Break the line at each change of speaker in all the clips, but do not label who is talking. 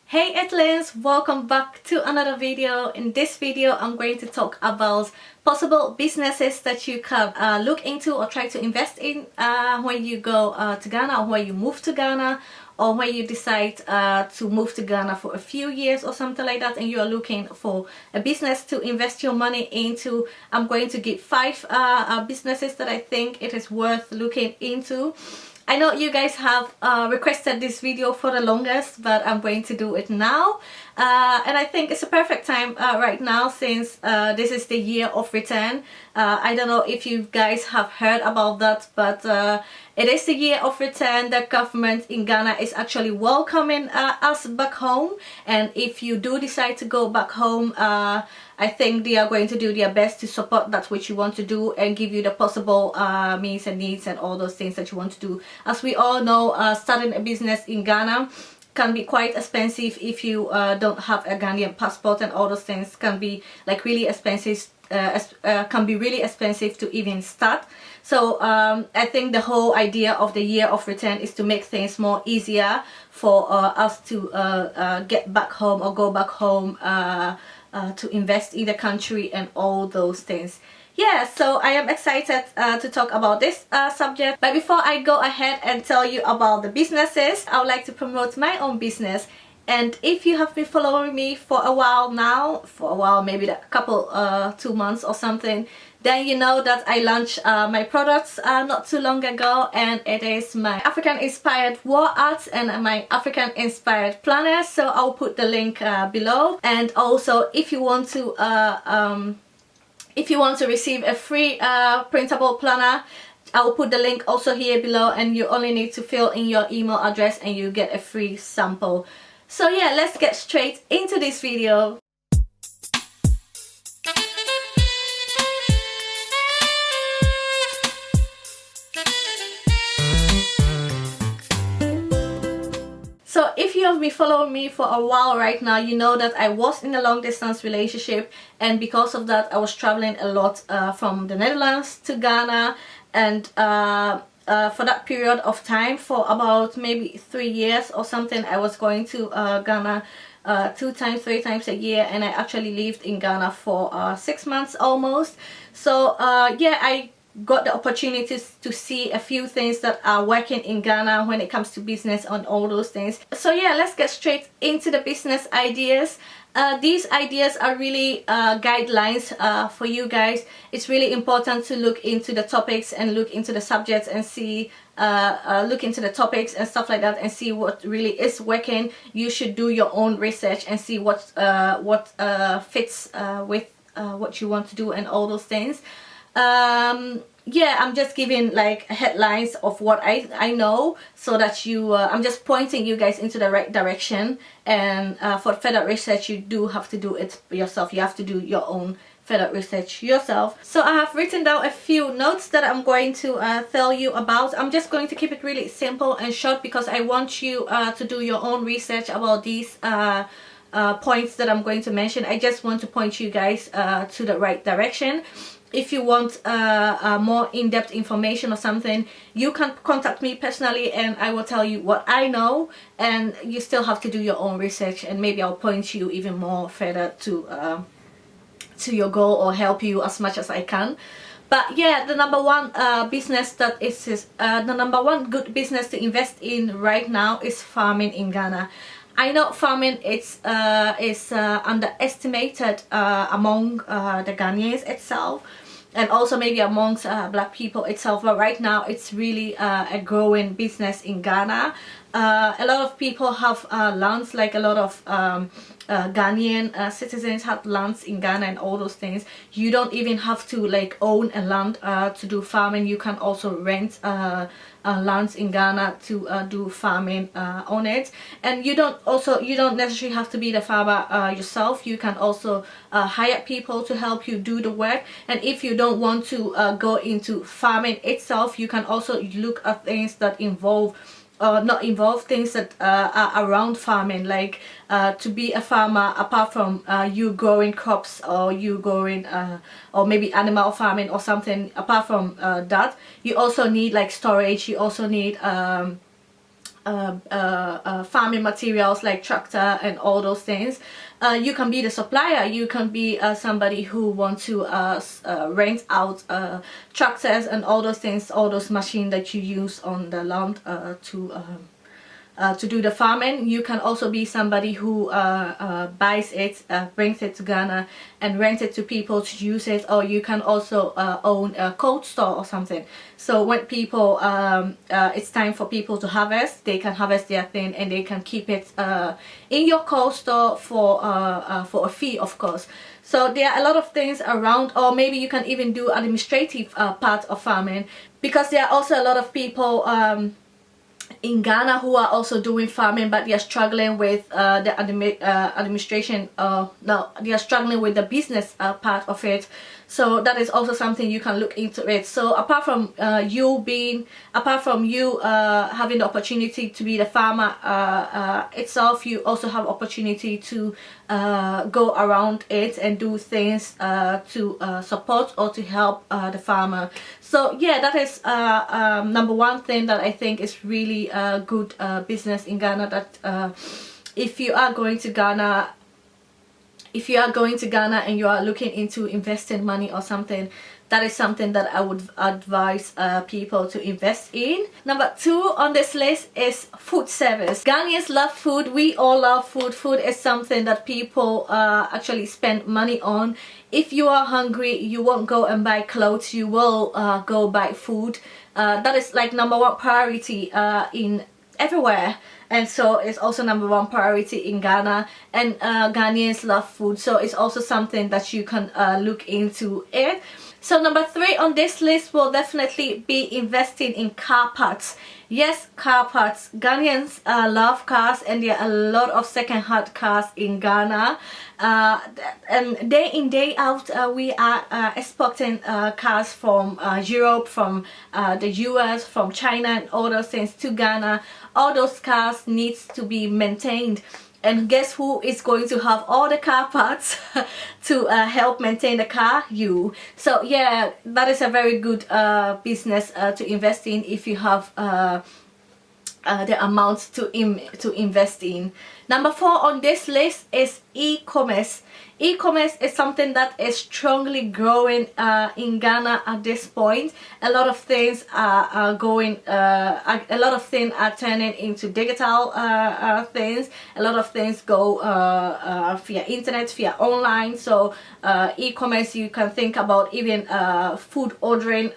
Hey Adelins, welcome back to another video. In this video I'm going to talk about possible businesses that you can look into or try to invest in when you go to Ghana, or when you move to Ghana, or when you decide to move to Ghana for a few years or something like that, and you are looking for a business to invest your money into. I'm going to give 5 businesses that I think it is worth looking into. I know you guys have requested this video for the longest, but I'm going to do it now. And I think it's a perfect time right now, since this is the year of return. I don't know if you guys have heard about that, but it is the year of return. The government in Ghana is actually welcoming us back home. And if you do decide to go back home, I think they are going to do their best to support that which you want to do and give you the possible means and needs and all those things that you want to do. As we all know, starting a business in Ghana can be quite expensive if you don't have a Ghanaian passport, and all those things can be like really expensive. Can be really expensive to even start. So I think the whole idea of the year of return is to make things more easier for us to get back home or go back home to invest in the country and all those things. Yeah, so I am excited to talk about this subject. But before I go ahead and tell you about the businesses, I would like to promote my own business. And if you have been following me for a while now, maybe a couple 2 months or something, then you know that I launched my products not too long ago, and it is my African inspired wall art and my African inspired planner. So I'll put the link below. And also, if you want to receive a free printable planner, I'll put the link also here below, and you only need to fill in your email address and you get a free sample. So yeah, let's get straight into this video. So if you have been following me for a while right now, you know that I was in a long distance relationship, and because of that I was traveling a lot from the Netherlands to Ghana. And for that period of time, for about maybe 3 years or something, I was going to Ghana 2 times, 3 times a year, and I actually lived in Ghana for 6 months almost. So yeah, I got the opportunities to see a few things that are working in Ghana when it comes to business and all those things. So yeah, let's get straight into the business ideas. These ideas are really guidelines for you guys. It's really important to look into the topics and look into the subjects and see, look into the topics and stuff like that, and see what really is working. You should do your own research and see what fits with what you want to do and all those things. Yeah, I'm just giving like headlines of what I know, so that you I'm just pointing you guys into the right direction. And for further research, you do have to do it yourself. You have to do your own further research yourself. So I have written down a few notes that I'm going to tell you about. I'm just going to keep it really simple and short, because I want you to do your own research about these points that I'm going to mention. I just want to point you guys to the right direction. If you want more in-depth information or something, you can contact me personally and I will tell you what I know, and you still have to do your own research, and maybe I'll point you even more further to your goal, or help you as much as I can. But yeah, the number one business that is the number one good business to invest in right now is farming in Ghana. I know farming is underestimated among the Ghanaians itself, and also maybe amongst black people itself, but right now it's really a growing business in Ghana. A lot of people have lands, like a lot of Ghanaian citizens have lands in Ghana and all those things. You don't even have to like own a land to do farming. You can also rent lands in Ghana to do farming on it. And you don't necessarily have to be the farmer yourself. You can also hire people to help you do the work. And if you don't want to go into farming itself, you can also look at things that involve not involve things that are around farming, like to be a farmer, apart from you growing crops, or you growing or maybe animal farming or something. Apart from that, you also need like storage. You also need farming materials like tractor and all those things. You can be the supplier, you can be somebody who wants to rent out tractors and all those things, all those machines that you use on the land to do the farming. You can also be somebody who buys it, brings it to Ghana and rent it to people to use it, or you can also own a cold store or something. So when people, it's time for people to harvest, they can harvest their thing and they can keep it in your cold store for a fee, of course. So there are a lot of things around, or maybe you can even do administrative part of farming, because there are also a lot of people in Ghana who are also doing farming, but they are struggling with the administration. No, they are struggling with the business part of it. So that is also something you can look into it. So apart from you having the opportunity to be the farmer itself, you also have opportunity to go around it and do things to support or to help the farmer. So yeah, that is number one thing that I think is really good business in Ghana, that if you are going to Ghana and you are looking into investing money or something, that is something that I would advise people to invest in. Number two on this list is food service. Ghanaians love food. We all love food. Food is something that people actually spend money on. If you are hungry, you won't go and buy clothes, you will go buy food. That is like number one priority in everywhere, and so it's also number one priority in Ghana, and Ghanaians love food, so it's also something that you can look into it. So number three on this list will definitely be investing in car parts. Yes, car parts. Ghanaians love cars, and there are a lot of second-hand cars in Ghana. And day in, day out, we are exporting cars from Europe, from the US, from China, and all those things to Ghana. All those cars needs to be maintained. And guess who is going to have all the car parts to help maintain the car? You. So yeah, that is a very good business to invest in if you have the amount to invest in. Number four on this list is e-commerce. E-commerce is something that is strongly growing in Ghana at this point. A lot of things are going, a lot of things are turning into digital things. A lot of things go via internet, via online. So e-commerce, you can think about even food ordering.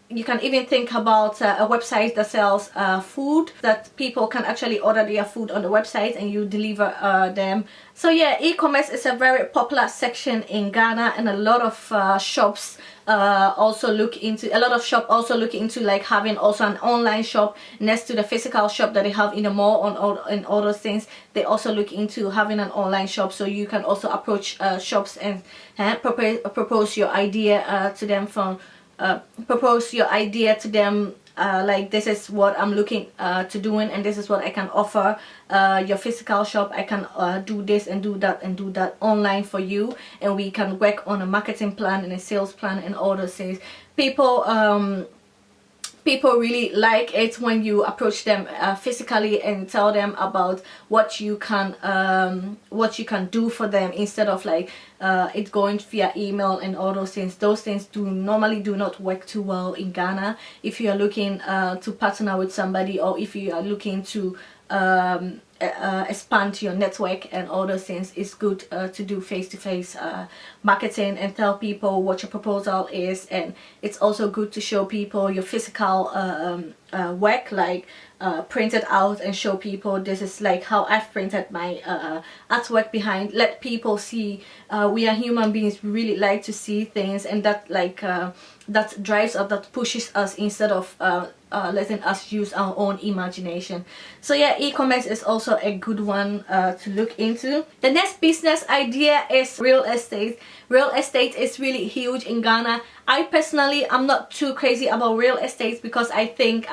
You can even think about a website that sells food, that people can actually order their food on the website and you deliver them. So yeah, e-commerce is a very popular section in Ghana, and a lot of shops also look into like having also an online shop next to the physical shop that they have in the mall and all those things. They also look into having an online shop, so you can also approach shops and propose your idea to them like, this is what I'm looking to doing, and this is what I can offer your physical shop. I can do this and do that online for you, and we can work on a marketing plan and a sales plan and all those things. People really like it when you approach them physically and tell them about what you can do for them, instead of like it going via email and all those things. Those things normally do not work too well in Ghana. If you are looking to partner with somebody, or if you are looking to expand your network and all those things, it's good to do face-to-face marketing and tell people what your proposal is. And it's also good to show people your physical work, like print it out and show people, this is like how I've printed my artwork behind. Let people see we are human beings, we really like to see things, and that like that drives us, that pushes us, instead of letting us use our own imagination. So yeah, e-commerce is also a good one to look into. The next business idea is real estate. Real estate is really huge in Ghana. I personally, I'm not too crazy about real estate because I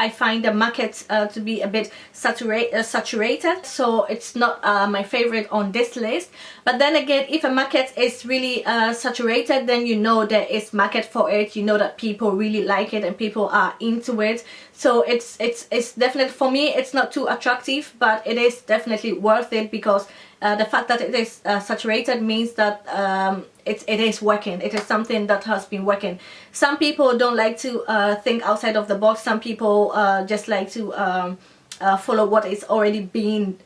find the market to be a bit saturated, so it's not my favorite on this list. But then again, if a market is really saturated, then you know there is market for it, you know that people really like it and people are into it. So it's definitely, for me, it's not too attractive, but it is definitely worth it because the fact that it is saturated means that it is working. It is something that has been working. Some people don't like to think outside of the box. Some people just like to follow what is already being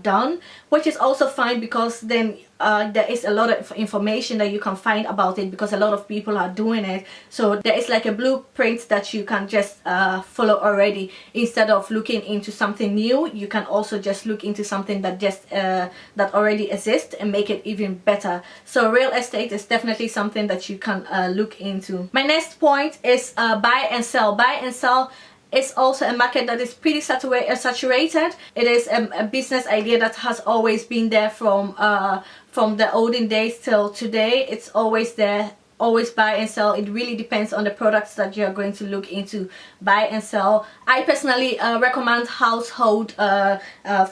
done, which is also fine because then there is a lot of information that you can find about it because a lot of people are doing it. So there is like a blueprint that you can just follow already. Instead of looking into something new, you can also just look into something that just that already exists and make it even better. So real estate is definitely something that you can look into. My next point is buy and sell. Buy and sell is also a market that is pretty saturated. It is a business idea that has always been there from the olden days till today. It's always there. Always buy and sell. It really depends on the products that you're going to look into. Buy and sell. I personally recommend household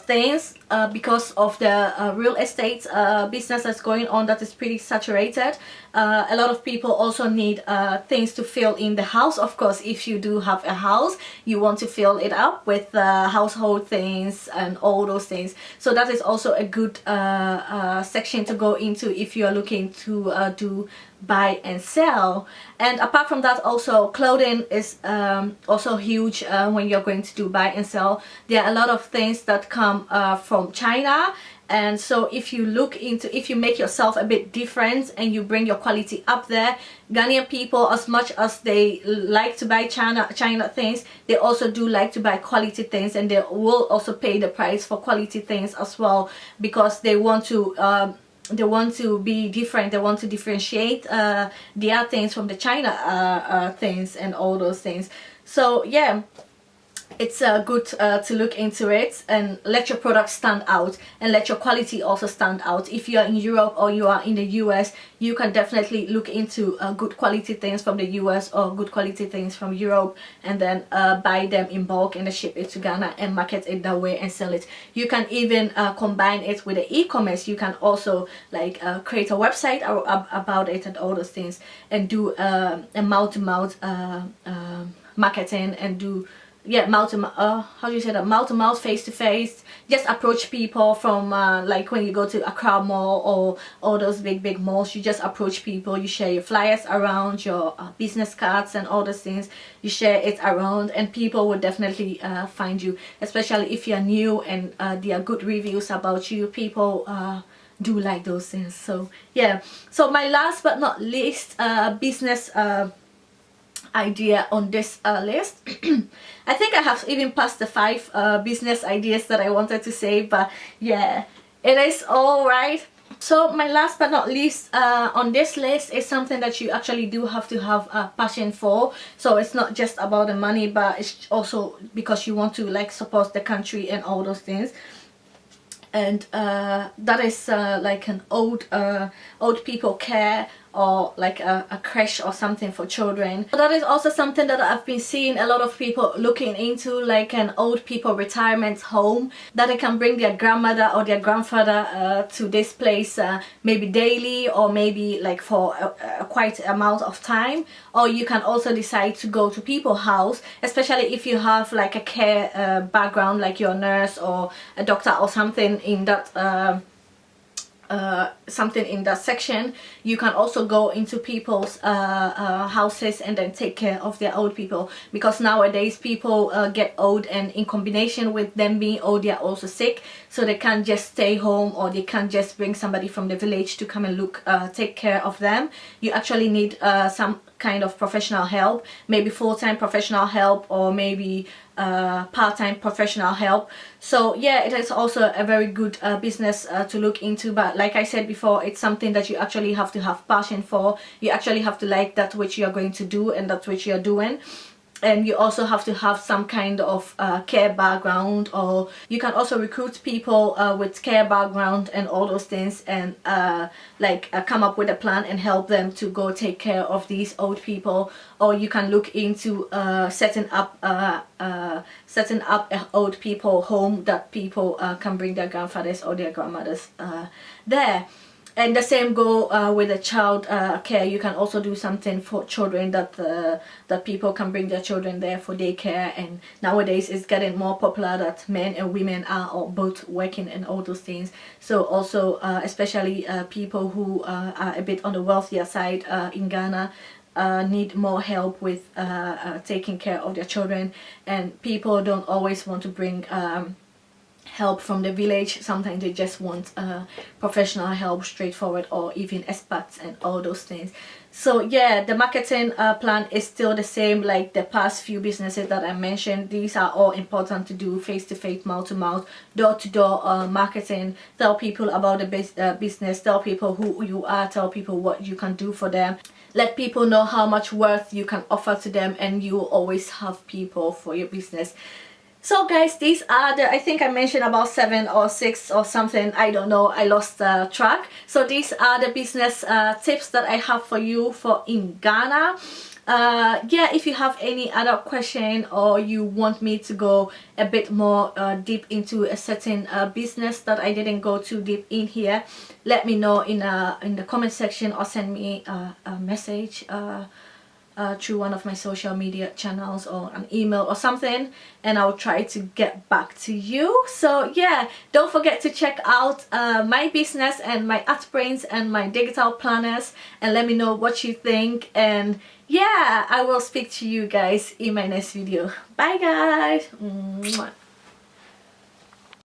things because of the real estate business that's going on that is pretty saturated. A lot of people also need things to fill in the house. Of course, if you do have a house, you want to fill it up with household things and all those things. So that is also a good section to go into if you're looking to do buy and sell. And apart from that, also clothing is also huge when you're going to do buy and sell. There are a lot of things that come from China, and so if you look into, if you make yourself a bit different and you bring your quality up there, Ghanaian people, as much as they like to buy China things, they also do like to buy quality things, and they will also pay the price for quality things as well because they want to be different. They want to differentiate their things from the China things and all those things. So yeah, it's good to look into it and let your product stand out and let your quality also stand out. If you are in Europe or you are in the US, you can definitely look into good quality things from the US or good quality things from Europe, and then buy them in bulk and ship it to Ghana and market it that way and sell it. You can even combine it with the e-commerce. You can also like create a website about it and all those things, and do a mouth-to-mouth marketing, and do mouth to mouth, face to face. Just approach people from like when you go to Accra Mall or all those big malls, you just approach people, you share your flyers around, your business cards and all those things, you share it around, and people will definitely find you, especially if you're new and there are good reviews about you. People do like those things. So yeah, so my last but not least business idea on this list. I think I have even passed the 5 business ideas that I wanted to say, but yeah, it is all right. So my last but not least on this list is something that you actually do have to have a passion for. So it's not just about the money, but it's also because you want to like support the country and all those things. And that is like an old people care, or like a creche or something for children. So that is also something that I've been seeing a lot of people looking into, like an old people retirement home that they can bring their grandmother or their grandfather to this place maybe daily, or maybe like for a quite amount of time. Or you can also decide to go to people's house, especially if you have like a care background, like you're a nurse or a doctor or something in that section. You can also go into people's houses and then take care of their old people, because nowadays people get old, and in combination with them being old, they are also sick, so they can't just stay home, or they can't just bring somebody from the village to come and take care of them. You actually need some kind of professional help, maybe full-time professional help, or maybe part-time professional help. So yeah, it is also a very good business to look into. But like I said before, it's something that you actually have to have passion for. You actually have to like that which you're going to do and that which you're doing. and you also have to have some kind of care background, or you can also recruit people with care background and all those things, and come up with a plan and help them to go take care of these old people. Or you can look into setting up a old people home that people can bring their grandfathers or their grandmothers there. And the same go with the child care. You can also do something for children, that people can bring their children there for daycare. And nowadays it's getting more popular that men and women are all both working and all those things. So also especially people who are a bit on the wealthier side in Ghana need more help with taking care of their children, and people don't always want to bring help from the village. Sometimes they just want professional help, straightforward, or even experts and all those things. So yeah, the marketing plan is still the same like the past few businesses that I mentioned. These are all important to do: face-to-face, mouth-to-mouth, door-to-door marketing. Tell people about the business, tell people who you are, tell people what you can do for them, let people know how much worth you can offer to them, and you will always have people for your business. So guys, these are the, I think I mentioned about 7 or 6 or something, I don't know, I lost track. So these are the business tips that I have for you for in Ghana. Yeah, if you have any other question, or you want me to go a bit more deep into a certain business that I didn't go too deep in here, let me know in the comment section, or send me a message through one of my social media channels, or an email or something, and I'll try to get back to you. So yeah, don't forget to check out my business and my art prints and my digital planners, and let me know what you think. And yeah, I will speak to you guys in my next video. Bye guys. Mwah.